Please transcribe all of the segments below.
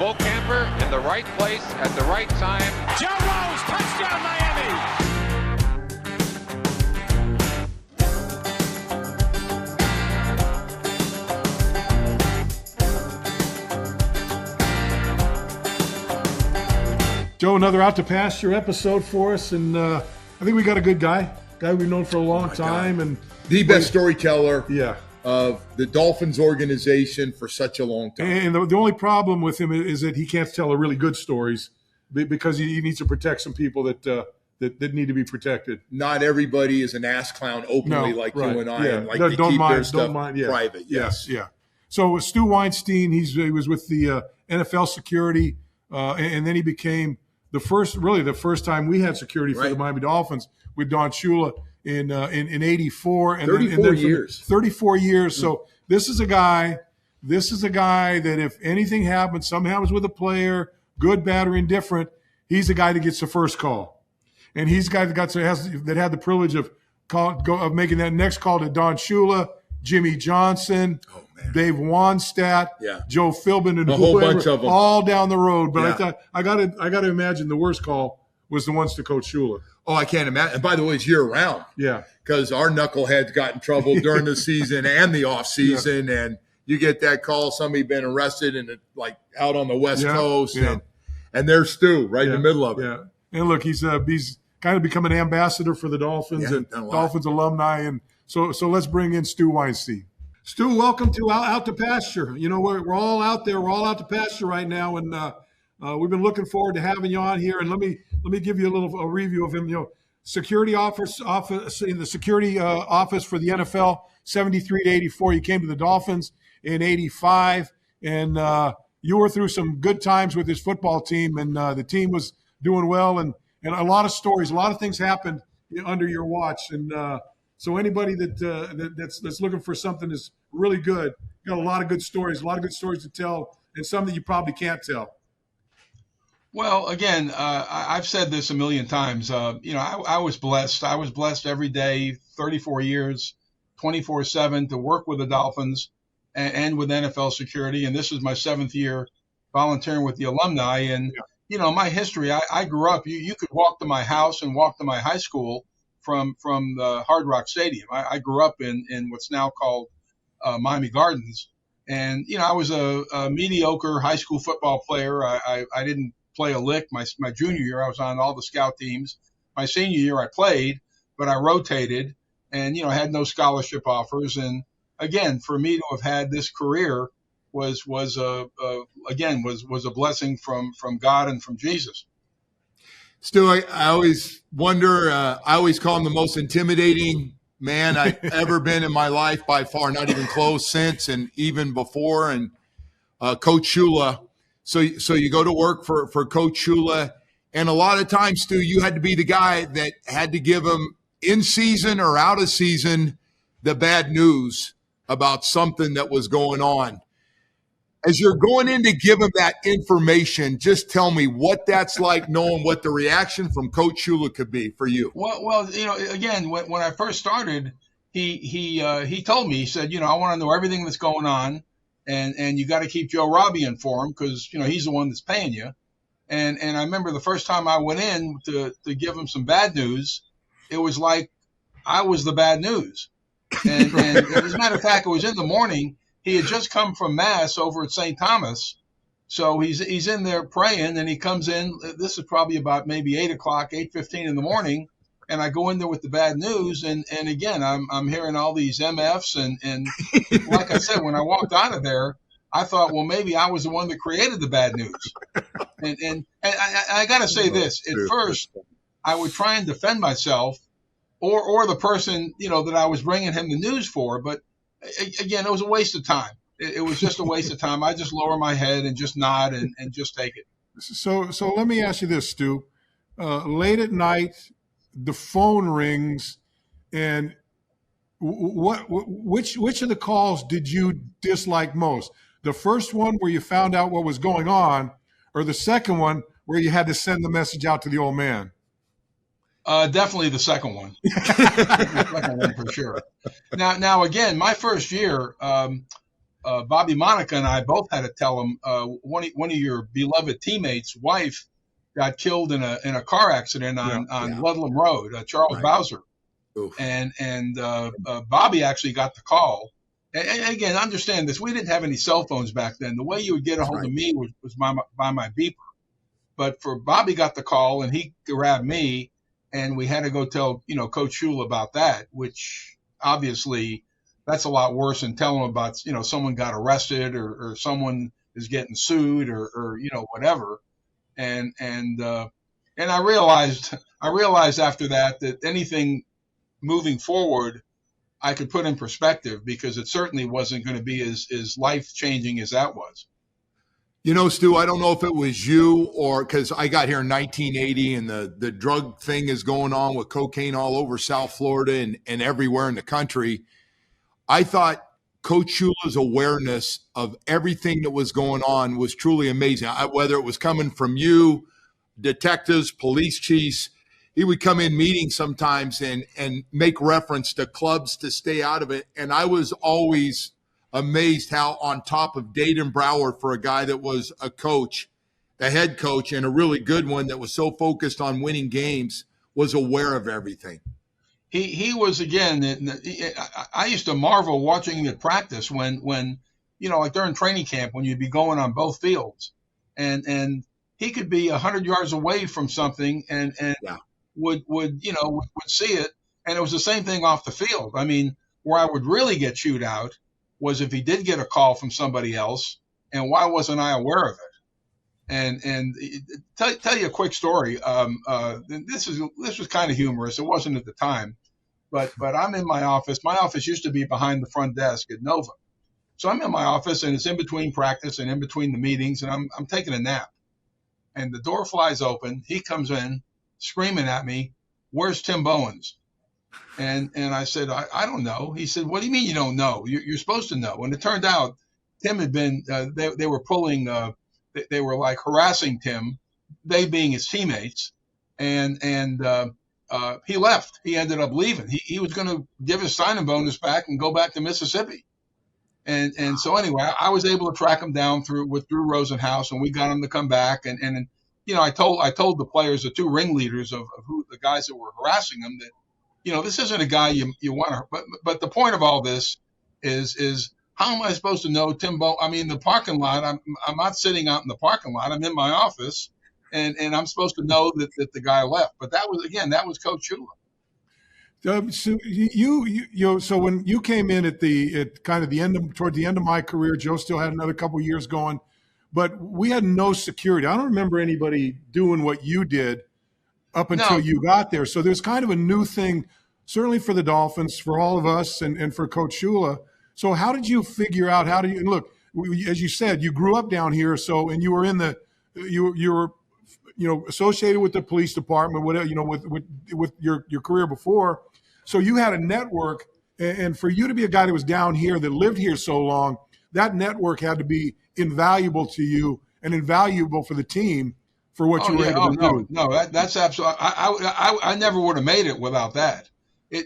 Bull Camper in the right place at the right time. Joe Rose, touchdown Miami! Joe, another Out to Pasture episode for us, and I think we got a good guy we've known for a long time, and the best storyteller yeah. of the Dolphins organization for such a long time. And the only problem with him is that he can't tell really good stories because he needs to protect some people that need to be protected. Not everybody is an ass clown openly like right. you and I, yeah. and like no, to don't keep mind, their stuff don't mind. Yeah. private. Yes. Yeah. So Stu Weinstein, he was with the NFL security, and then he became the first time we had security for the Miami Dolphins with Don Shula in '84, and 34 years. 34 years. So this is a guy that if anything happens, something happens with a player, good, bad, or indifferent, he's the guy that gets the first call, and he's the guy that had the privilege of making that next call to Don Shula, Jimmy Johnson, Dave Wanstatt, Joe Philbin, and a whole bunch of them, all down the road. But I thought I got to imagine the worst call was the ones to Coach Shula. Oh, I can't imagine. And by the way, it's year round. Yeah, because our knuckleheads got in trouble during the season and the off season, and you get that call, somebody been arrested and like out on the West Coast, and there's Stu right in the middle of it. Yeah, and look, he's kind of become an ambassador for the Dolphins and Dolphins alumni, and so let's bring in Stu Weinstein. Stu, welcome to Out to Pasture. You know, we're all out there. We're all out to pasture right now, and we've been looking forward to having you on here. And let me give you a review of him. You know, security office in the security office for the NFL, 73 to 84. You came to the Dolphins in 85, and you were through some good times with his football team, and the team was doing well, and a lot of stories, a lot of things happened under your watch, and so anybody that's looking for something that's really good, got a lot of good stories to tell, and some that you probably can't tell. Well, again, I've said this a million times. I was blessed. I was blessed every day, 34 years, 24/7 to work with the Dolphins and with NFL security. And this is my 7th year volunteering with the alumni. And, my history, I grew up, you could walk to my house and walk to my high school from the Hard Rock Stadium. I grew up in what's now called Miami Gardens. And, I was a mediocre high school football player. I didn't play a lick. My junior year, I was on all the scout teams. My senior year, I played, but I rotated and, I had no scholarship offers. And again, for me to have had this career was a blessing from God and from Jesus. Stu, I always wonder, I always call him the most intimidating man I've ever been in my life by far, not even close since and even before. And Coach Shula, so you go to work for Coach Shula, and a lot of times, Stu, you had to be the guy that had to give him in season or out of season the bad news about something that was going on. As you're going in to give him that information, just tell me what that's like, knowing what the reaction from Coach Shula could be for you. Well, again, when I first started, he told me, he said, I want to know everything that's going on, and you got to keep Joe Robbie informed because he's the one that's paying you. And I remember the first time I went in to give him some bad news, it was like I was the bad news. And as a matter of fact, it was in the morning. He had just come from Mass over at St. Thomas. So he's in there praying, and he comes in. This is probably about maybe 8 o'clock, 8:15 in the morning. And I go in there with the bad news. And again, I'm hearing all these MFs. And like I said, when I walked out of there, I thought, well, maybe I was the one that created the bad news. And I got to say this. At first, I would try and defend myself or the person, that I was bringing him the news for. But again, it was a waste of time. It was just a waste of time. I just lower my head and just nod and just take it. So let me ask you this, Stu. Late at night, the phone rings, and which of the calls did you dislike most? The first one where you found out what was going on, or the second one where you had to send the message out to the old man? Definitely the second one. The second one for sure. Now again, my first year, Bobby Monica and I both had to tell him one of your beloved teammates' wife got killed in a car accident on Ludlam Road, Charles Bowser. Oof. And Bobby actually got the call. And again, understand this: we didn't have any cell phones back then. The way you would get a hold of me was by my beeper. But for Bobby got the call, and he grabbed me, and we had to go tell Coach Shula about that, which obviously that's a lot worse than telling him about someone got arrested or someone is getting sued or whatever. And I realized after that anything moving forward I could put in perspective, because it certainly wasn't going to be as life-changing as that was. Stu, I don't know if it was you or because I got here in 1980 and the drug thing is going on with cocaine all over South Florida and everywhere in the country. I thought Coach Shula's awareness of everything that was going on was truly amazing. Whether it was coming from you, detectives, police chiefs, he would come in meetings sometimes and make reference to clubs to stay out of it. And I was always amazed how on top of Dayton Broward, for a guy that was a coach, a head coach, and a really good one that was so focused on winning games, was aware of everything. He was, again, I used to marvel watching him at practice when like during training camp, when you'd be going on both fields, and he could be 100 yards away from something and would see it. And it was the same thing off the field. I mean, where I would really get chewed out was if he did get a call from somebody else, and why wasn't I aware of it? And tell you a quick story. This was kind of humorous. It wasn't at the time, but I'm in my office. My office used to be behind the front desk at Nova. So I'm in my office, and it's in between practice and in between the meetings, and I'm taking a nap. And the door flies open. He comes in screaming at me, "Where's Tim Bowens?" And I said, I don't know. He said, "What do you mean you don't know? You're supposed to know." And it turned out Tim had been, they were pulling, they were like harassing Tim, they being his teammates. And he left. He ended up leaving. He was going to give his signing bonus back and go back to Mississippi. And so anyway, I was able to track him down with Drew Rosenhaus, and we got him to come back. And I told the players, the two ringleaders of who the guys that were harassing him, that, this isn't a guy you want to. But the point of all this is how am I supposed to know Tim Bow? I mean, the parking lot. I'm not sitting out in the parking lot. I'm in my office, and I'm supposed to know that the guy left. But that was Coach Shula. So so when you came in toward the end of my career, Joe still had another couple of years going, but we had no security. I don't remember anybody doing what you did up until you got there. So there's kind of a new thing, certainly for the Dolphins, for all of us, and for Coach Shula. So how did you figure out, look, as you said, you grew up down here, and you were you were associated with the police department, whatever, with your career before. So you had a network, and for you to be a guy that was down here, that lived here so long, that network had to be invaluable to you and invaluable for the team for what you were able to do. No, that's absolutely. I never would have made it without that.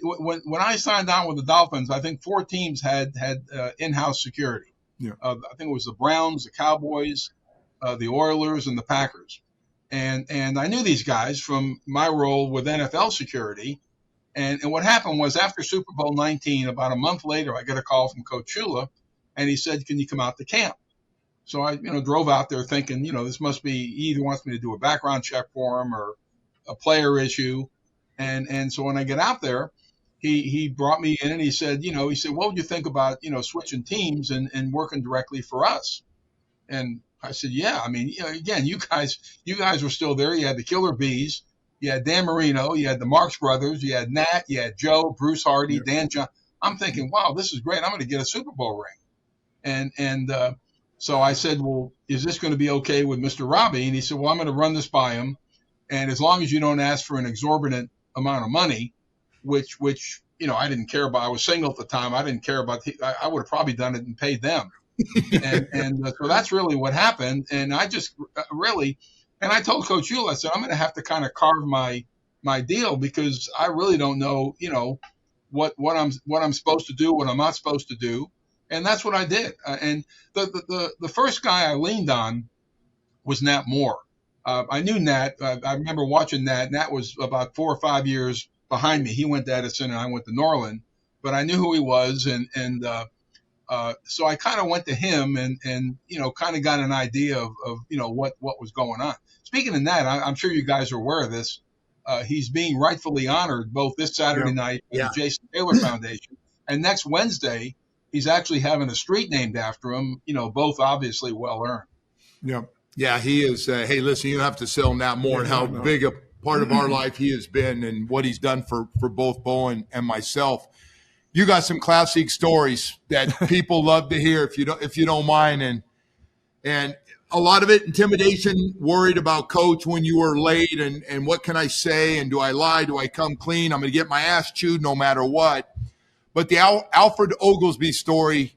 When I signed on with the Dolphins, I think 4 teams had in-house security. Yeah. I think it was the Browns, the Cowboys, the Oilers, and the Packers. And I knew these guys from my role with NFL security. And what happened was, after Super Bowl 19, about a month later, I got a call from Coach Shula, and he said, "Can you come out to camp?" So I, drove out there thinking, this must be, he either wants me to do a background check for him or a player issue. And so when I get out there, he brought me in, and he said, "What would you think about, switching teams and working directly for us?" And I said, "Yeah, I mean, again, you guys were still there. You had the Killer Bees, you had Dan Marino, you had the Marx Brothers, you had Nat, you had Joe, Bruce Hardy, Dan John." I'm thinking, wow, this is great. I'm going to get a Super Bowl ring. And so I said, "Well, is this going to be okay with Mr. Robbie?" And he said, "Well, I'm going to run this by him. And as long as you don't ask for an exorbitant amount of money," which I didn't care about. I was single at the time. I didn't care about. I would have probably done it and paid them. and so that's really what happened. And I just and I told Coach Shula, I said, "I'm going to have to kind of carve my deal, because I really don't know, what I'm supposed to do, what I'm not supposed to do." And that's what I did. And the first guy I leaned on was Nat Moore. I knew Nat. I remember watching Nat. Nat was about 4 or 5 years behind me. He went to Edison and I went to Norland, but I knew who he was. And so I kind of went to him and kind of got an idea of what was going on. Speaking of Nat, I'm sure you guys are aware of this. He's being rightfully honored both this Saturday night at the Jason Taylor Foundation. And next Wednesday, he's actually having a street named after him, both obviously well-earned. Yeah. Yeah, he is. Hey, listen, you don't have to sell Nat Moore and how big a part of our life he has been and what he's done for both Bo and myself. You got some classic stories that people love to hear if you don't mind. And a lot of it, intimidation, worried about Coach when you were late and what can I say? And do I lie? Do I come clean? I'm going to get my ass chewed no matter what. But the Alfred Oglesby story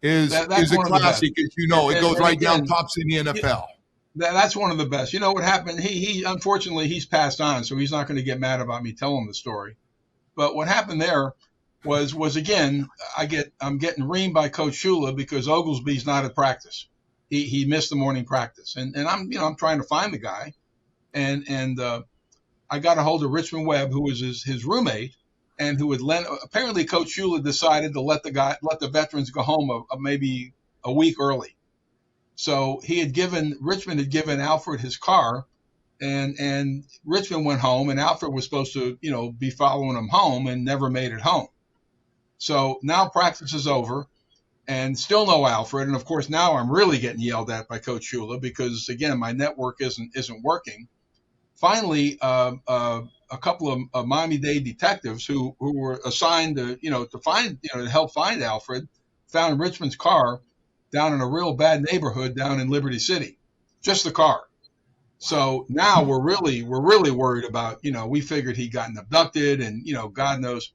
is a classic, as you know. It goes right down tops in the NFL. That's one of the best. You know what happened? He unfortunately, he's passed on, so he's not going to get mad about me telling the story. But what happened there was again, I'm getting reamed by Coach Shula because Oglesby's not at practice. He missed the morning practice, and I'm trying to find the guy, and I got a hold of Richmond Webb, who was his roommate, and who would lend. Apparently, Coach Shula decided to let the veterans go home maybe a week early. So Richmond had given Alfred his car, and Richmond went home, and Alfred was supposed to be following him home, and never made it home. So now practice is over, and still no Alfred, and of course now I'm really getting yelled at by Coach Shula because again my network isn't working. Finally, a couple of Miami-Dade detectives who were assigned to help find Alfred found Richmond's car down in a real bad neighborhood down in Liberty City, just the car. So now we're really worried about we figured he'd gotten abducted and God knows.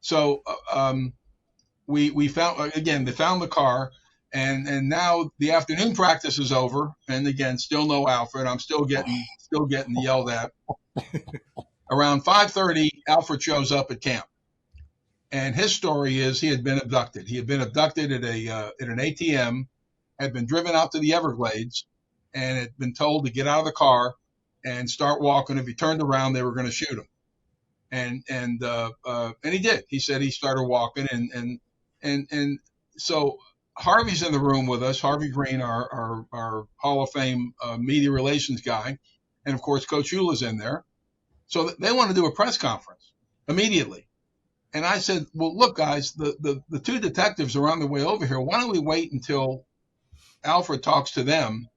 So we found they found the car and now the afternoon practice is over and again still no Alfred. I'm still getting yelled at. Around 5:30, Alfred shows up at camp, and his story is he had been abducted. He had been abducted at an ATM, had been driven out to the Everglades, and had been told to get out of the car and start walking. If he turned around, they were going to shoot him. And he did. He said he started walking, and so Harvey's in the room with us. Harvey Green, our Hall of Fame media relations guy, and of course Coach Shula's in there. So they want to do a press conference immediately. And I said, well, look, guys, the two detectives are on their way over here. Why don't we wait until Alfred talks to them?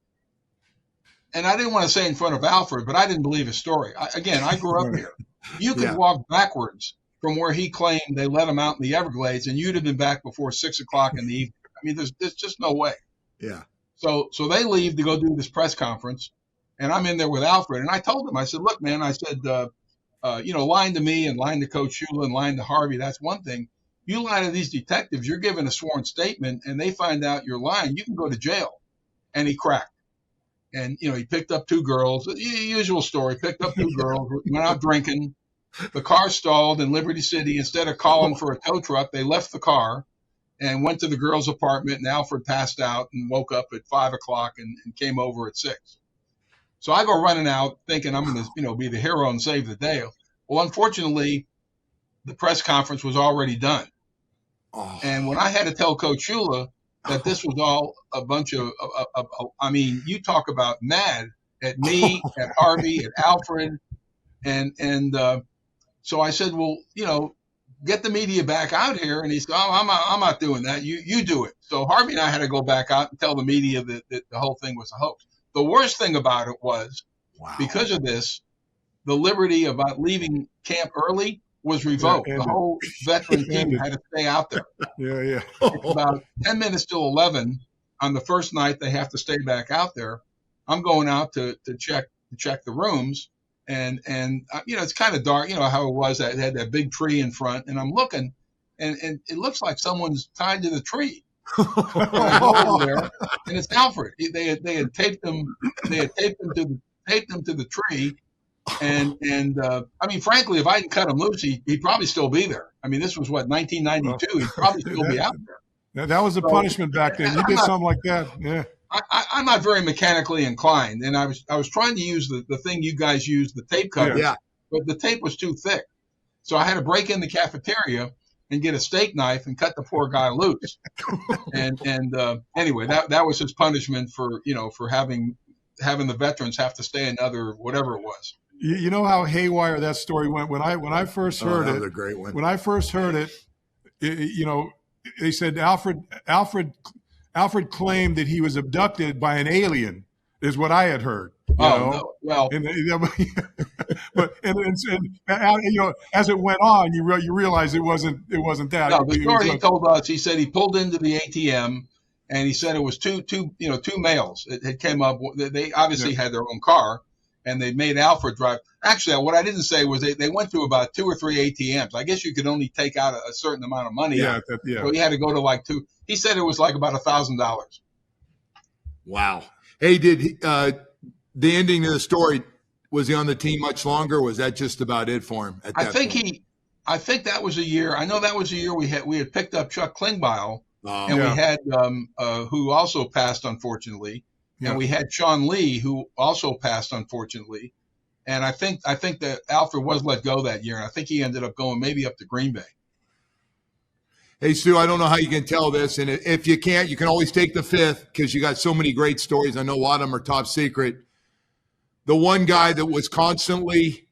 And I didn't want to say in front of Alfred, but I didn't believe his story. I grew up here. You could walk backwards from where he claimed they let him out in the Everglades, and you'd have been back before 6 o'clock in the evening. I mean, there's just no way. Yeah. So they leave to go do this press conference. And I'm in there with Alfred, and I told him, I said, look, man, I said, lying to me and lying to Coach Shula and lying to Harvey, that's one thing. You lie to these detectives, you're giving a sworn statement, and they find out you're lying, you can go to jail. And he cracked. And, he picked up 2 girls, the usual story, picked up 2 girls, went out drinking. The car stalled in Liberty City. Instead of calling for a tow truck, they left the car and went to the girls' apartment, and Alfred passed out and woke up at 5 o'clock and came over at 6. So I go running out thinking I'm going to, be the hero and save the day. Well, unfortunately, the press conference was already done. Oh. And when I had to tell Coach Shula that this was all a bunch of you talk about mad at me, at Harvey, at Alfred. And so I said, well, get the media back out here. And he said, oh, I'm not doing that. You do it. So Harvey and I had to go back out and tell the media that the whole thing was a hoax. The worst thing about it was, because of this, the liberty about leaving camp early was revoked. The whole veteran team had to stay out there. Yeah. It's about 10 minutes till 11 on the first night. They have to stay back out there. I'm going out to check the rooms, and it's kind of dark. You know how it was. It had that big tree in front, and I'm looking, and it looks like someone's tied to the tree. I go over there, and it's Alfred. They had taped him. They had taped him to the tree, and frankly, if I hadn't cut him loose, he'd probably still be there. I mean, this was 1992. He'd probably still be out there. That was a punishment back then. You did something like that, yeah. I'm not very mechanically inclined, and I was trying to use the thing you guys use, the tape cutter, but the tape was too thick, so I had to break in the cafeteria and get a steak knife and cut the poor guy loose. and anyway, that was his punishment for having the veterans have to stay another whatever it was. You know how haywire that story went when I first heard it. That was a great one. When I first heard it, they said Alfred claimed that he was abducted by an alien, is what I had heard. No. Well, but as it went on, you realize it wasn't that. No, the story he told us, he said he pulled into the ATM, and he said it was two males. It came up. They obviously had their own car, and they made Alfred drive. Actually, what I didn't say was they went through about 2 or 3 ATMs. I guess you could only take out a certain amount of money. Yeah. So he had to go to like 2. He said it was like about $1,000. Wow. Hey, did the ending of the story, was he on the team much longer? Or was that just about it for him at that point? I think that was a year. I know that was a year we had picked up Chuck Klingbeil, and we had who also passed, unfortunately. Yeah. And we had Sean Lee, who also passed, unfortunately. And I think that Alfred was let go that year, and I think he ended up going maybe up to Green Bay. Hey, Stu, I don't know how you can tell this, and if you can't, you can always take the fifth because you got so many great stories. I know a lot of them are top secret. The one guy that was constantly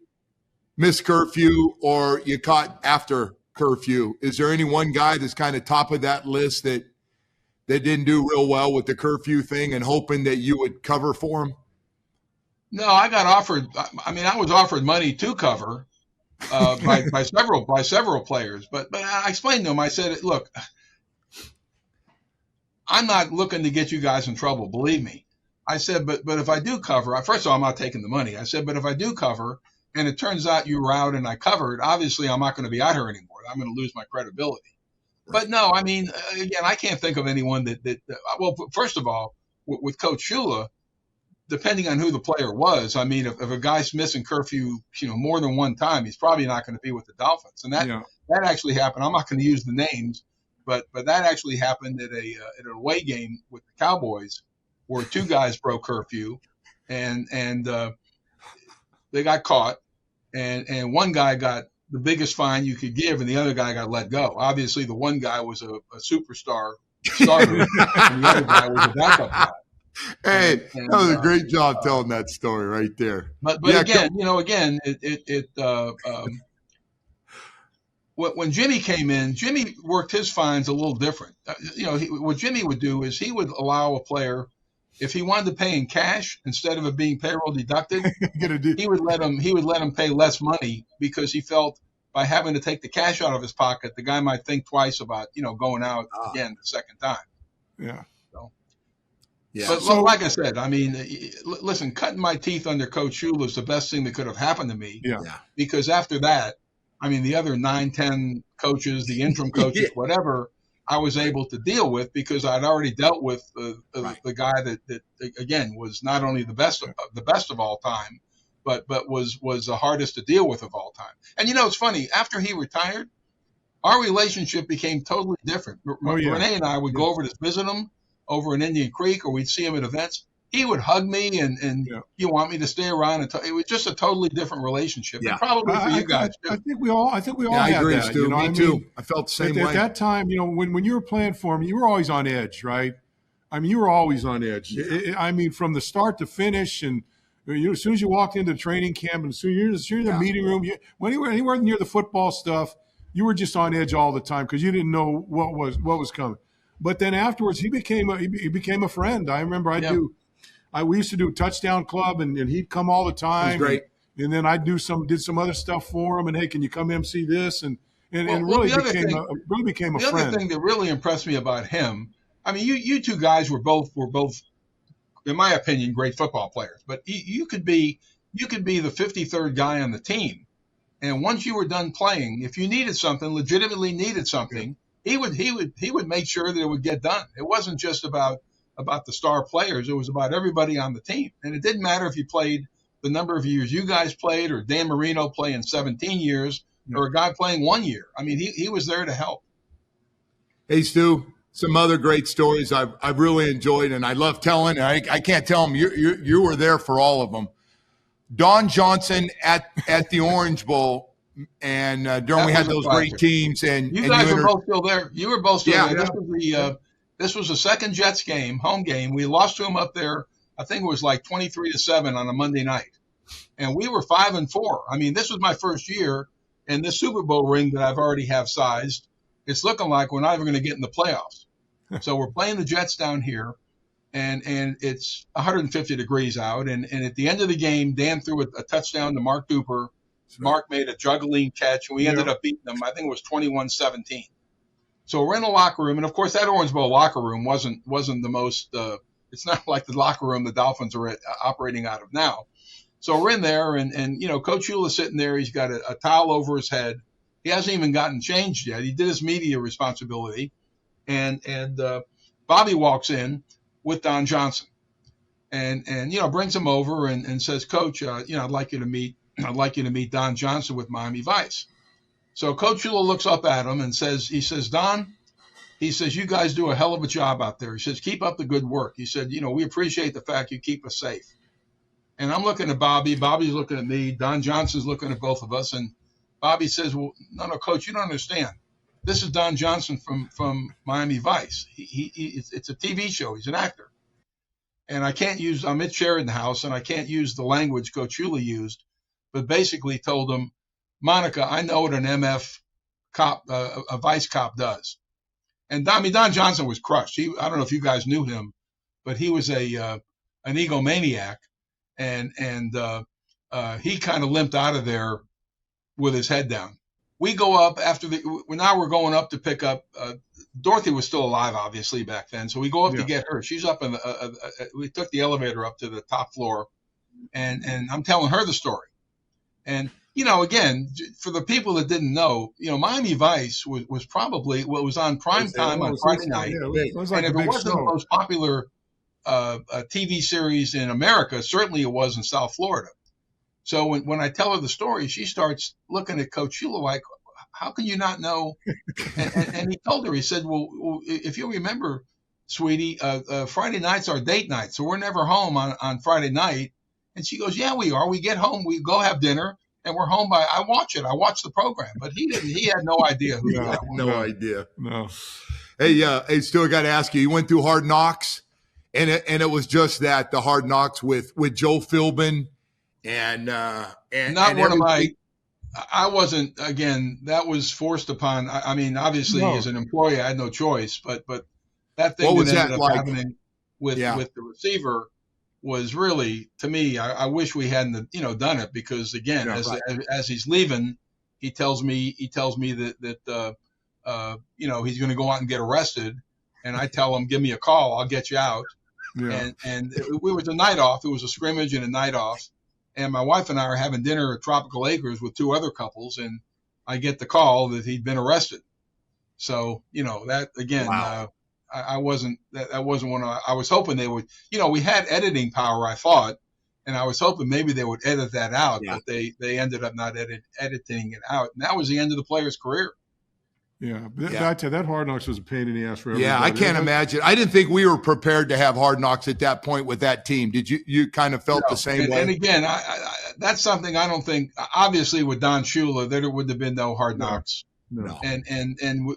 missed curfew or you caught after curfew, is there any one guy that's kind of top of that list that didn't do real well with the curfew thing and hoping that you would cover for him? No, I got offered. I mean, I was offered money to cover by several players, but I explained to him. I said, "Look, I'm not looking to get you guys in trouble. Believe me." I said, "But if I do cover, first of all, I'm not taking the money." I said, "But if I do cover, and it turns out you were out and I covered, obviously I'm not going to be out here anymore. I'm going to lose my credibility." Right. But no, I mean, again, I can't think of anyone that well, first of all, with Coach Shula, depending on who the player was, I mean, if a guy's missing curfew, more than one time, he's probably not going to be with the Dolphins. And that actually happened. I'm not going to use the names, but that actually happened at an away game with the Cowboys, where 2 guys broke curfew, and they got caught, and one guy got the biggest fine you could give, and the other guy got let go. Obviously, the one guy was a superstar starter, and the other guy was a backup guy. Hey, that was a great job telling that story right there. But again, when Jimmy came in, Jimmy worked his fines a little different. What Jimmy would do is he would allow a player, if he wanted to pay in cash instead of it being payroll deducted, he would let him pay less money, because he felt by having to take the cash out of his pocket, the guy might think twice about going out again the second time. Yeah. Yeah. But like I said, I mean, listen, cutting my teeth under Coach Shula is the best thing that could have happened to me. Yeah. Because after that, I mean, the other 9, 10 coaches, the interim coaches, whatever, I was able to deal with, because I'd already dealt with the guy that again was not only the best of all time, but was the hardest to deal with of all time. And it's funny, after he retired, our relationship became totally different. Renee and I would go over to visit him over in Indian Creek, or we'd see him at events. He would hug me and you want me to stay around. It was just a totally different relationship. Yeah. And probably for you guys too. I think we all had I agree, that. Stu. Me too. I felt the same way. At that time, when you were playing for him, you were always on edge, right? I mean, you were always on edge. Yeah. I mean, from the start to finish, and as soon as you walked into training camp, and as soon as you're in the meeting room, when you were anywhere near the football stuff, you were just on edge all the time, because you didn't know what was coming. But then afterwards, he became a friend. I remember we used to do Touchdown Club, and he'd come all the time. It was great. And then I did some other stuff for him. And hey, can you come MC this? And really became a friend. The other thing that really impressed me about him, I mean, you 2 guys were both, in my opinion, great football players. But you could be the 53rd guy on the team, and once you were done playing, if you legitimately needed something. He would make sure that it would get done. It wasn't just about the star players. It was about everybody on the team. And it didn't matter if you played the number of years you guys played, or Dan Marino playing 17 years, or a guy playing 1 year. I mean, he was there to help. Hey, Stu, some other great stories I've really enjoyed, and I love telling. And I can't tell them you were there for all of them. Don Johnson at the Orange Bowl, and during we had those great teams, and you guys were both still there. You were both still there. Yeah. This was the second Jets game, home game. We lost to them up there. I think it was like 23-7 on a Monday night, and we were 5-4. I mean, this was my first year, and this Super Bowl ring that I've already have sized, it's looking like we're not even going to get in the playoffs. So we're playing the Jets down here, and it's 150 degrees out. And at the end of the game, Dan threw a touchdown to Mark Duper. Mark made a juggling catch, and we ended up beating them. I think it was 21-17. So we're in the locker room, and of course that Orange Bowl locker room wasn't the most. It's not like the locker room the Dolphins are operating out of now. So we're in there, and Coach Shula's sitting there. He's got a towel over his head. He hasn't even gotten changed yet. He did his media responsibility, and Bobby walks in with Don Johnson, and brings him over and says, Coach, I'd like you to meet Don Johnson with Miami Vice. So Coach Shula looks up at him and says, Don, he says, you guys do a hell of a job out there. He says, keep up the good work. He said, we appreciate the fact you keep us safe. And I'm looking at Bobby. Bobby's looking at me. Don Johnson's looking at both of us. And Bobby says, well, no, Coach, you don't understand. This is Don Johnson from Miami Vice. It's a TV show. He's an actor. And I'm at Sheridan House, and I can't use the language Coach Shula used, but basically told him, Monica, I know what an MF cop, a Vice cop does. And Don Johnson was crushed. I don't know if you guys knew him, but he was an egomaniac, and he kind of limped out of there with his head down. We go up now we're going up to pick up, Dorothy was still alive, obviously, back then. So we go up to get her. She's up we took the elevator up to the top floor, and I'm telling her the story. And, again, for the people that didn't know, Miami Vice was probably what was on prime time on Friday night. It was like and if it wasn't the most popular TV series in America, certainly it was in South Florida. So when I tell her the story, she starts looking at Coach Shula like, how can you not know? And he told her, he said, well, if you remember, sweetie, Friday nights are date night. So we're never home on Friday night. And she goes, yeah, we are. We get home, we go have dinner, and we're home I watch the program. But he had no idea who that was. No idea. No. Hey, Stu, I got to ask you went through Hard Knocks, and it was just that, the Hard Knocks with Joe Philbin. And not one of my, I wasn't, again, that was forced upon. I mean, obviously as an employee, I had no choice, but that thing that ended up happening with the receiver was really, to me, I wish we hadn't, done it, because again, as he's leaving, he tells me that he's going to go out and get arrested. And I tell him, give me a call. I'll get you out. Yeah. And it was a night off. It was a scrimmage and a night off. And my wife and I are having dinner at Tropical Acres with two other couples, and I get the call that he'd been arrested. So, that again, wow. I wasn't one of, I was hoping they would, we had editing power, I thought, and I was hoping maybe they would edit that out, but they ended up not editing it out. And that was the end of the player's career. Yeah, I tell you, that Hard Knocks was a pain in the ass for everybody. Yeah, I can't imagine. I didn't think we were prepared to have Hard Knocks at that point with that team. Did you kind of felt the same way? And again, I that's something I don't think. Obviously, with Don Shula, there would have been no Hard Knocks. No.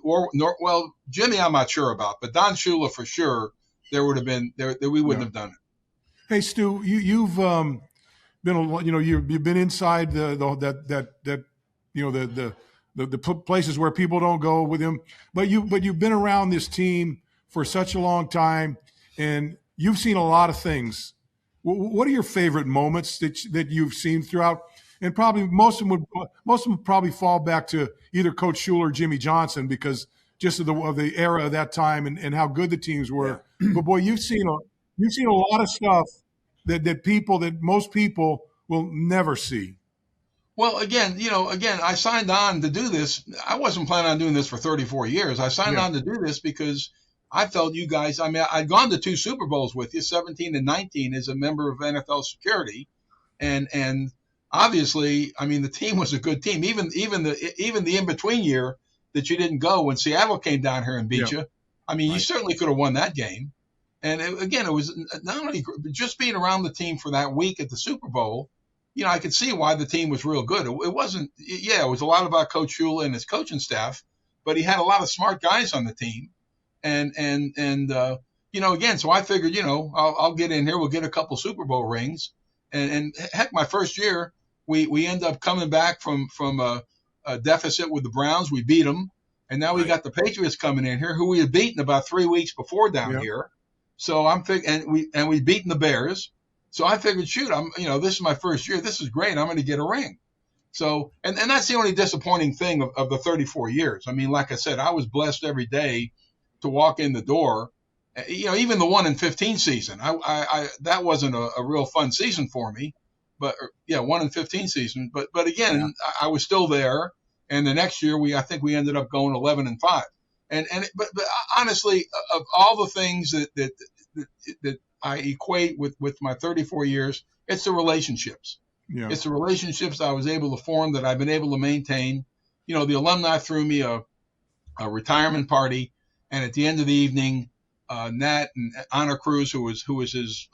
Well, Jimmy, I'm not sure about, but Don Shula for sure, there would have been there. We wouldn't have done it. Hey, Stu, you've been you've been inside the places where people don't go with him, but you've been around this team for such a long time, and you've seen a lot of things. What are your favorite moments that you've seen throughout? And probably most of them probably fall back to either Coach Shula or Jimmy Johnson, because just of the era of that time and how good the teams were. Yeah. But boy, you've seen a lot of stuff that most people will never see. Well, again, I signed on to do this. I wasn't planning on doing this for 34 years. I signed on to do this because I felt you guys, I'd gone to 2 Super Bowls with you, 17 and 19, as a member of NFL security. And obviously, the team was a good team. Even the in-between year that you didn't go when Seattle came down here and beat you, I mean, you certainly could have won that game. And again, it was not only just being around the team for that week at the Super Bowl. I could see why the team was real good. It wasn't, it was a lot about Coach Shula and his coaching staff, but he had a lot of smart guys on the team. And again, so I figured, I'll get in here. We'll get a couple Super Bowl rings. And heck, my first year, we end up coming back from a deficit with the Browns. We beat them. And now we got the Patriots coming in here, who we had beaten about 3 weeks before down here. So I'm thinking, and we beaten the Bears. So I figured, shoot, this is my first year. This is great. I'm going to get a ring. So, and that's the only disappointing thing of the 34 years. I mean, like I said, I was blessed every day to walk in the door. Even the 1-15 season, I that wasn't a real fun season for me. But 1-15 season. But again, I was still there. And the next year, I think we ended up going 11-5. But honestly, of all the things that I equate with my 34 years, it's the relationships. Yeah. It's the relationships I was able to form that I've been able to maintain. The alumni threw me a retirement party, and at the end of the evening, Nat and Anna Cruz, who was his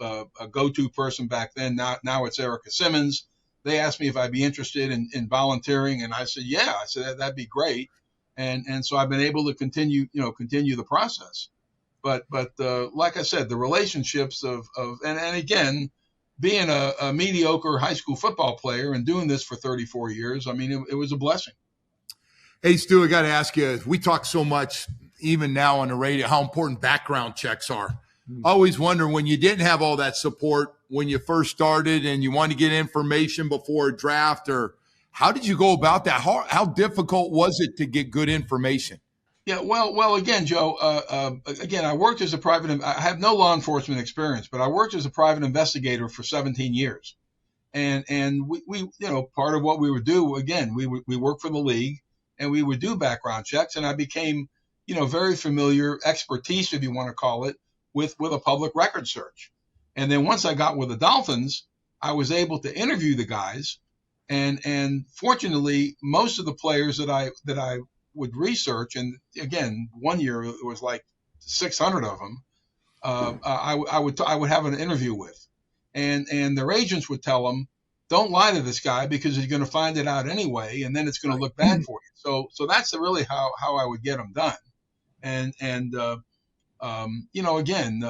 go-to person back then, now it's Erica Simmons. They asked me if I'd be interested in volunteering, and I said, yeah. I said that'd be great, and so I've been able to continue the process. But like I said, the relationships and again, being a mediocre high school football player and doing this for 34 years, I mean, it was a blessing. Hey, Stu, I got to ask you, we talk so much, even now on the radio, how important background checks are. I always wonder, when you didn't have all that support when you first started and you wanted to get information before a draft, or how did you go about that? How difficult was it to get good information? Yeah, well, again, Joe, I worked as a private, I have no law enforcement experience, but I worked as a private investigator for 17 years. And we part of what we would do, again, we worked for the league and we would do background checks, and I became, very familiar, expertise, if you want to call it, with a public record search. And then once I got with the Dolphins, I was able to interview the guys. And fortunately, most of the players that I would research, and again, one year it was like 600 of them, I would have an interview with, and their agents would tell them, don't lie to this guy because he's going to find it out anyway, and then it's going to look bad for you. So that's really how I would get them done. And again,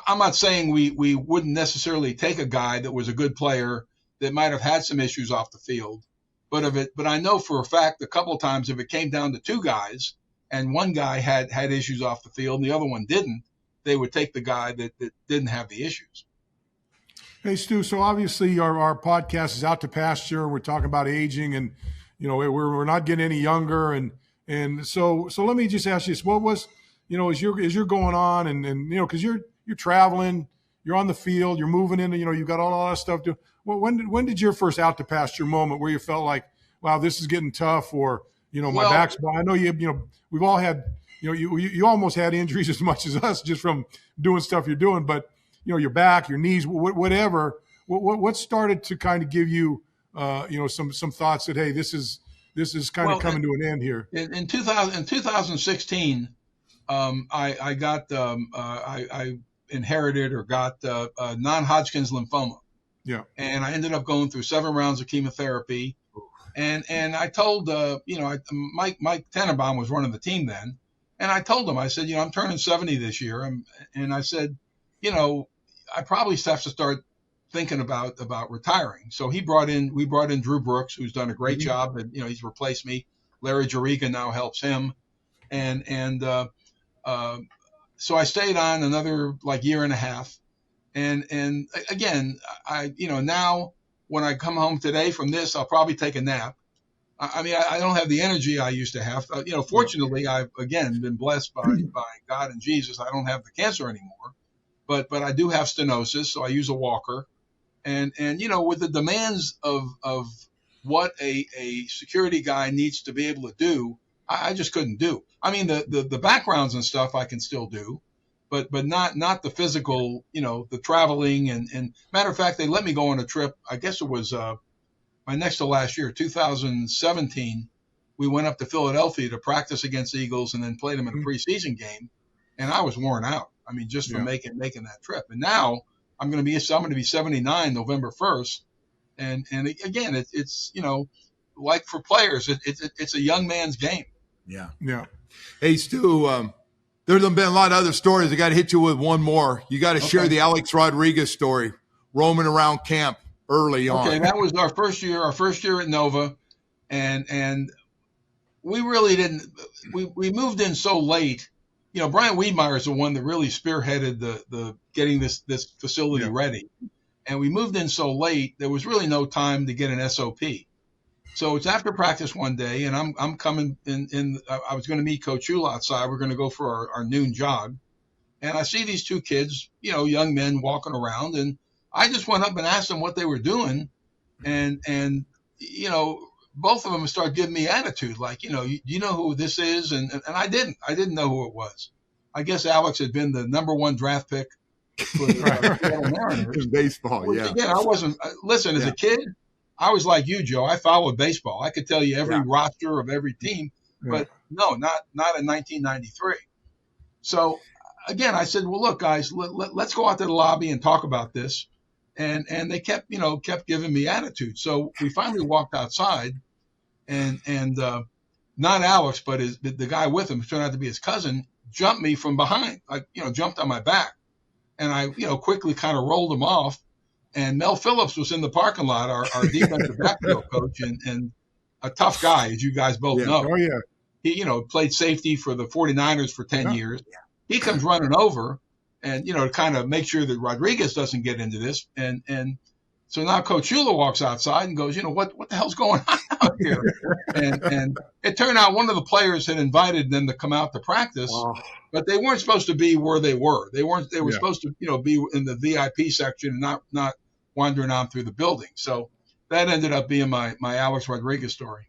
I'm not saying we wouldn't necessarily take a guy that was a good player that might have had some issues off the field. But I know for a fact a couple of times if it came down to two guys and one guy had issues off the field and the other one didn't, they would take the guy that didn't have the issues. Hey, Stu, so obviously our podcast is Out to Pasture. We're talking about aging, and we're not getting any younger, and so let me just ask you this: what was, as you're going on, and because you're traveling, you're on the field, you're moving in, you've got all that stuff to. Well, when did your first Out to Pasture moment where you felt like, wow, this is getting tough, or my back's? I know we've all had, you almost had injuries as much as us just from doing stuff you're doing, but your back, your knees, whatever. What started to kind of give you, some thoughts that, hey, this is kind of coming to an end here. In 2016, I got I inherited or got non-Hodgkin's lymphoma. Yeah. And I ended up going through 7 rounds of chemotherapy. And I told, Mike Tenenbaum was running the team then. And I told him, I said, I'm turning 70 this year. And I said, I probably have to start thinking about retiring. So we brought in Drew Brooks, who's done a great job. And, he's replaced me. Larry Jariga now helps him. And so I stayed on another year and a half. And again, now when I come home today from this, I'll probably take a nap. I mean, I don't have the energy I used to have. Fortunately, I've again been blessed by God and Jesus. I don't have the cancer anymore, but I do have stenosis, so I use a walker. And with the demands of what a security guy needs to be able to do, I just couldn't do. I mean, the backgrounds and stuff I can still do. But not the physical, the traveling and matter of fact, they let me go on a trip. I guess it was my next to last year, 2017. we went up to Philadelphia to practice against the Eagles and then played them in a preseason game. And I was worn out. I mean, just from making that trip. And now I'm going to be 79 November 1st. And again, it's like for players, it's a young man's game. Yeah. Yeah. Hey, Stu, there's been a lot of other stories. I got to hit you with one more. You got to share the Alex Rodriguez story, roaming around camp early on. Okay, that was our first year at Nova. And we really didn't – we moved in so late. Brian Wiedmeyer is the one that really spearheaded the getting this facility ready. And we moved in so late, there was really no time to get an SOP. So it's after practice one day, and I'm coming in. I was going to meet Coach Shula outside. We're going to go for our noon jog. And I see these two kids, young men walking around. And I just went up and asked them what they were doing. And both of them started giving me attitude, like, you know who this is? And I didn't know who it was. I guess Alex had been the number 1 draft pick for the Seattle Mariners. In baseball, Which, again, I wasn't listen, as a kid, I was like you, Joe. I followed baseball. I could tell you every roster of every team, but no, not in 1993. So again, I said, well, look, guys, let's go out to the lobby and talk about this. And they kept giving me attitude. So we finally walked outside, and not Alex, but the guy with him, who turned out to be his cousin, jumped me from behind, like, jumped on my back. And I, quickly kind of rolled him off. And Mel Phillips was in the parking lot, our defensive backfield coach, and a tough guy, as you guys both know. Oh, yeah. He, played safety for the 49ers for 10 years. Yeah. He comes running over and, to kind of make sure that Rodriguez doesn't get into this. And so now Coach Shula walks outside and goes, what the hell's going on out here? and it turned out one of the players had invited them to come out to practice, but they weren't supposed to be where they were. They were supposed to, be in the VIP section and not wandering on through the building. So that ended up being my Alex Rodriguez story.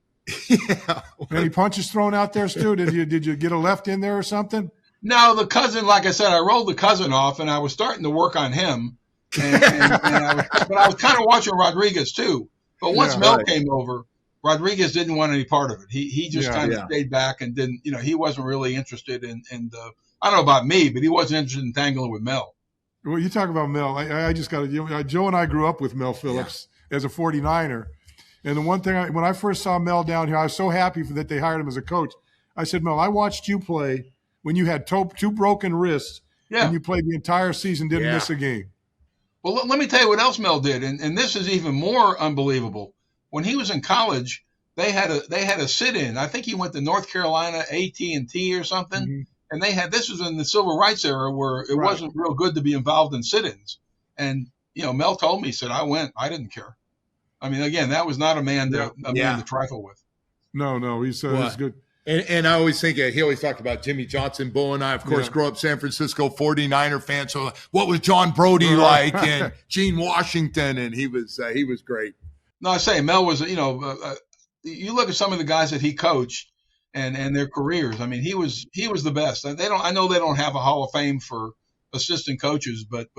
Any punches thrown out there, Stu? Did you get a left in there or something? No, the cousin, like I said, I rolled the cousin off, and I was starting to work on him. But I was kind of watching Rodriguez too. But once Mel came over, Rodriguez didn't want any part of it. He just kind of stayed back and didn't, he wasn't really interested in I don't know about me, but he wasn't interested in tangling with Mel. Well, you talk about Mel. I just got to, Joe and I grew up with Mel Phillips as a 49er. And the one thing, when I first saw Mel down here, I was so happy that they hired him as a coach. I said, Mel, I watched you play when you had two broken wrists and you played the entire season, didn't miss a game. Well, let me tell you what else Mel did, and this is even more unbelievable. When he was in college, they had a sit-in. I think he went to North Carolina AT&T or something, and this was in the civil rights era where it wasn't real good to be involved in sit-ins. And Mel told me, he said, I went, I didn't care. I mean, again, that was not a man to trifle with. No, he said it's good. And I always think he always talked about Jimmy Johnson. Bo and I, of course, grew up San Francisco 49er fans. So what was John Brody like and Gene Washington? And he was great. No, I say Mel was, you look at some of the guys that he coached and their careers. I mean, he was the best. I know they don't have a Hall of Fame for assistant coaches, but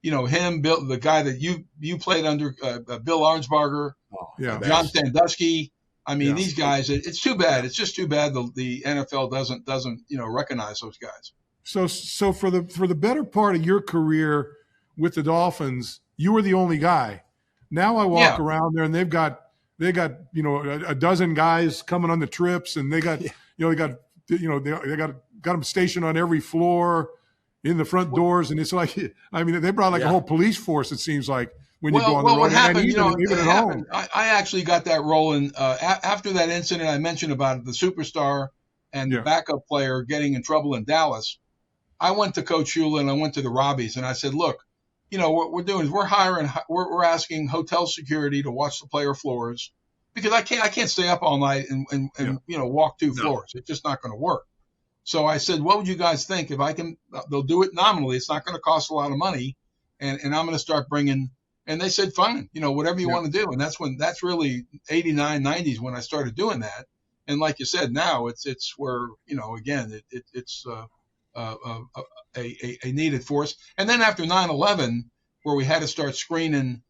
him, Bill, the guy that you played under, Bill Arnsparger, John Sandusky. I mean, these guys, it's too bad. It's just too bad the NFL doesn't recognize those guys. So for the better part of your career with the Dolphins, you were the only guy. Now I walk around there and they got a dozen guys coming on the trips, and they got they got them stationed on every floor in the front doors, and it's like, I mean, they brought like a whole police force, it seems like. When you go on the road. What happened, even at home. I actually got that role in after that incident I mentioned about the superstar and the backup player getting in trouble in Dallas. I went to Coach Shula and I went to the Robbies and I said, look, what we're doing is we're asking hotel security to watch the player floors, because I can't stay up all night and walk 2 floors. It's just not going to work. So I said, what would you guys think if I can? They'll do it nominally. It's not going to cost a lot of money, and I'm going to start bringing. And they said, fine, whatever you want to do. And that's really 89, 90s when I started doing that. And like you said, now it's where, again, it's a needed force. And then after 9/11, where we had to start screening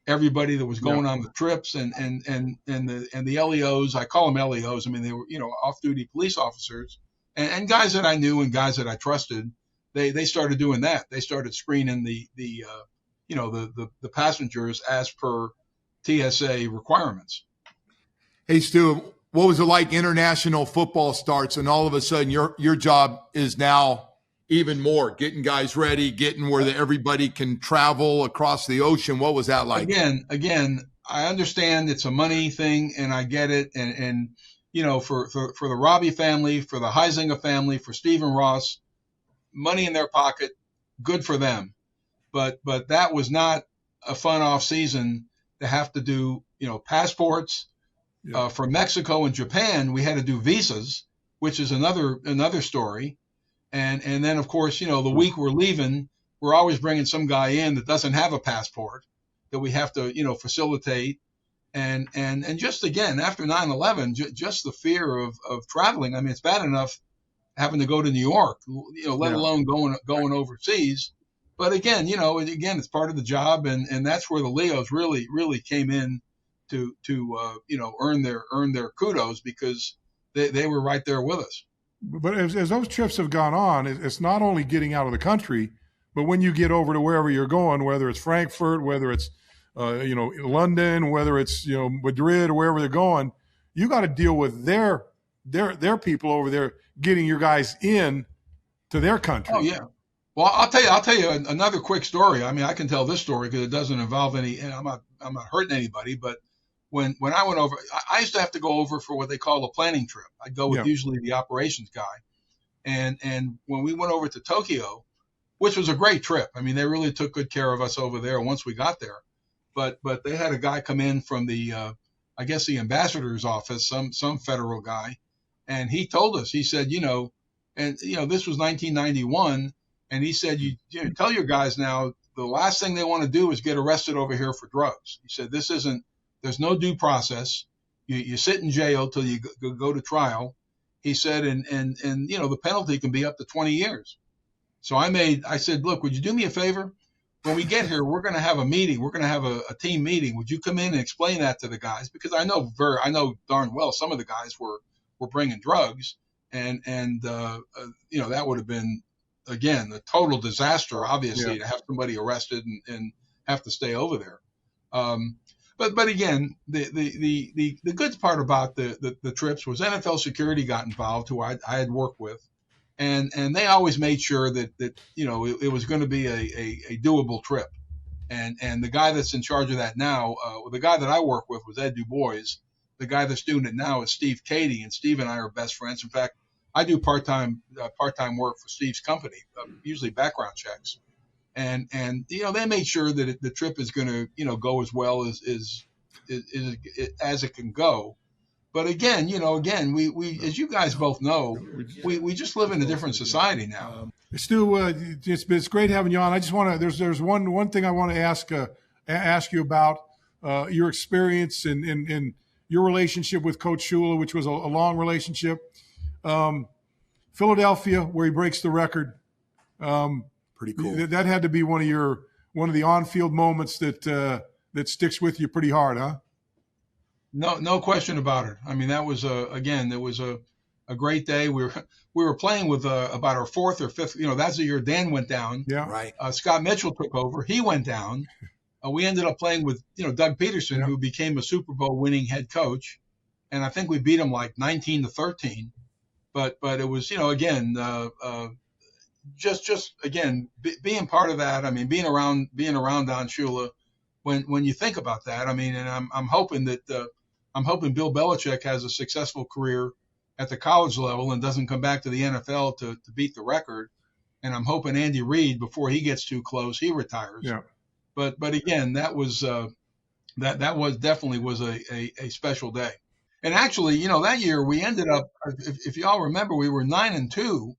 everybody that was going on the trips and the LEOs. I call them LEOs. I mean, they were, off-duty police officers and guys that I knew and guys that I trusted. They started doing that. They started screening the passengers as per TSA requirements. Hey, Stu, what was it like? International football starts, and all of a sudden your job is now even more, getting guys ready, getting where everybody can travel across the ocean. What was that like? Again, I understand it's a money thing, and I get it. And for the Robbie family, for the Heisinger family, for Stephen Ross, money in their pocket, good for them. But that was not a fun off season to have to do, passports. For Mexico and Japan, we had to do visas, which is another story. And then, of course, the week we're leaving, we're always bringing some guy in that doesn't have a passport that we have to, facilitate. And just, again, after 9/11, just the fear of traveling. I mean, it's bad enough having to go to New York, let alone going overseas. But again, it's part of the job. And that's where the Leos really, really came in to earn their kudos, because they were right there with us. But as those trips have gone on, it's not only getting out of the country, but when you get over to wherever you're going, whether it's Frankfurt, whether it's London, whether it's Madrid or wherever they're going, you got to deal with their people over there getting your guys in to their country. Oh yeah. Well, I'll tell you another quick story. I mean, I can tell this story because it doesn't involve any, and I'm not hurting anybody, but when I went over, I used to have to go over for what they call a planning trip. I'd go with usually the operations guy. And when we went over to Tokyo, which was a great trip, I mean, they really took good care of us over there once we got there. But they had a guy come in from the, I guess the ambassador's office, some federal guy. And he told us, he said, this was 1991. And he said, you tell your guys now, the last thing they want to do is get arrested over here for drugs. He said, there's no due process. You sit in jail till you go to trial. He said, and the penalty can be up to 20 years. So I said, look, would you do me a favor? When we get here, we're going to have a meeting. We're going to have a team meeting. Would you come in and explain that to the guys? Because I know darn well some of the guys were bringing drugs, and that would have been, again, a total disaster, obviously, to have somebody arrested and have to stay over there. But again, the good part about the trips was NFL security got involved, who I had worked with, and they always made sure that it was going to be a doable trip. And the guy that's in charge of that now, the guy that I work with was Ed Du Bois. The guy that's doing it now is Steve Cady, and Steve and I are best friends. In fact, I do part-time work for Steve's company, usually background checks. And they made sure that the trip is going to go as well as it can go. But again, we as you guys both know, we just live in a different society now. Stu, it's great having you on. I just want to there's one thing I want to ask you about your experience and your relationship with Coach Shula, which was a long relationship. Philadelphia, where he breaks the record. Pretty cool. That had to be one of the on-field moments that sticks with you pretty hard, huh? No question about it. I mean, that was a great day. We were playing with about our fourth or fifth. That's the year Dan went down. Yeah. Right. Scott Mitchell took over. He went down. We ended up playing with Doug Peterson, who became a Super Bowl winning head coach, and I think we beat him like 19-13. But it was just being part of that. I mean, being around Don Shula. When you think about that, I mean, and I'm hoping Bill Belichick has a successful career at the college level and doesn't come back to the NFL to beat the record. And I'm hoping Andy Reid, before he gets too close, he retires. Yeah. But again, that was definitely a special day. And actually, that year we ended up, if you all remember, we were 9-2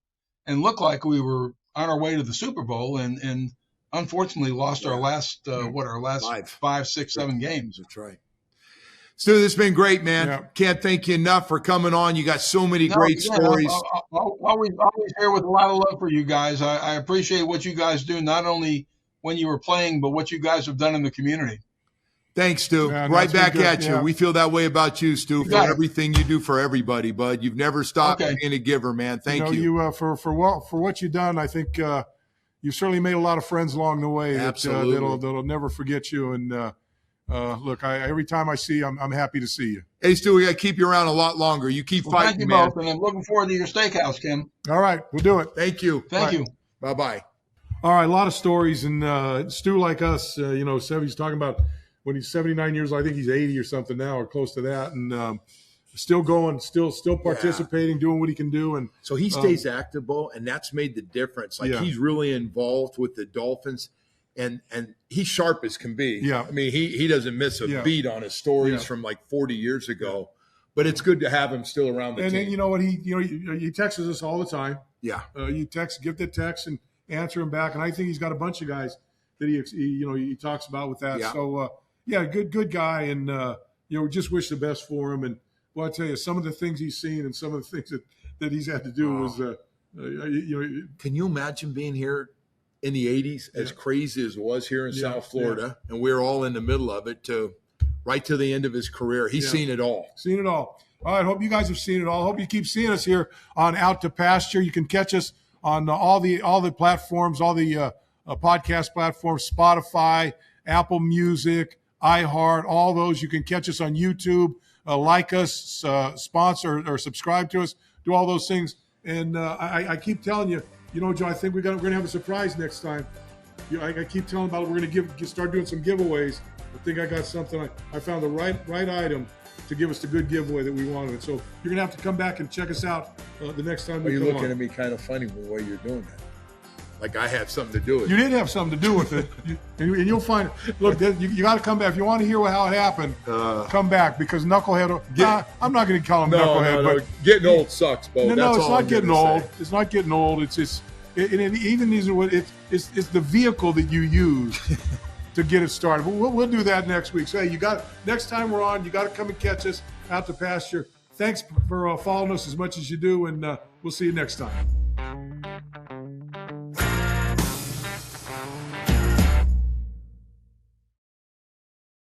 and looked like we were on our way to the Super Bowl, and unfortunately lost our last 5, 6, 7 games. That's right. Stu, this has been great, man. Yeah. Can't thank you enough for coming on. You got so many great stories. Always here with a lot of love for you guys. I appreciate what you guys do, not only when you were playing, but what you guys have done in the community. Thanks, Stu. Man, right back good. at you. Yeah. We feel that way about you, Stu, for everything you do for everybody, bud. You've never stopped being a giver, man. Thank you. For what you've done, I think you certainly made a lot of friends along the way. That'll never forget you. And look, every time I see you, I'm happy to see you. Hey, Stu, we got to keep you around a lot longer. You keep fighting, thank you man. both, and I'm looking forward to your steakhouse, Kim. All right, we'll do it. Thank you. Thank you. Bye-bye. All right, a lot of stories, and Stu, like us, Sevy's talking about when he's 79 years old. I think he's 80 or something now, or close to that, and still going, still participating, doing what he can do. And so he stays active, Bo, and that's made the difference. Like he's really involved with the Dolphins, and he's sharp as can be. Yeah, I mean he doesn't miss a beat on his stories from like 40 years ago. But it's good to have him still around the team. And then, you know what, he texts us all the time. Yeah, you give the text and answer him back, and I think he's got a bunch of guys that he talks about with that. Yeah. So good guy, and just wish the best for him. And well, I tell you, some of the things he's seen and some of the things that he's had to do was, Can you imagine being here in the 80s, as crazy as it was here in South Florida, and we're all in the middle of it right to the end of his career? He's seen it all. Seen it all. All right, hope you guys have seen it all. Hope you keep seeing us here on Out to Pasture. You can catch us on all the platforms, all the podcast platforms, Spotify, Apple Music, iHeart, all those. You can catch us on YouTube. Like us, sponsor or subscribe to us. Do all those things. And I keep telling you, Joe, I think we're going to have a surprise next time. I keep telling about it. We're going to start doing some giveaways. I think I got something. I found the right item to give us the good giveaway that we wanted. So you're going to have to come back and check us out the next time we come on. You're looking at me kind of funny with the way you're doing that. Like I had something to do with it. You did have something to do with it. And you'll find – look, you got to come back. If you want to hear how it happened, come back, because Knucklehead – I'm not going to call him Knucklehead. No, getting old sucks, Bo. No, it's not getting old. It's not getting old. It's just – it's the vehicle that you use – to get it started. But we'll do that next week. So, hey, next time we're on, you got to come and catch us Out to Pasture. Thanks for following us as much as you do, and we'll see you next time.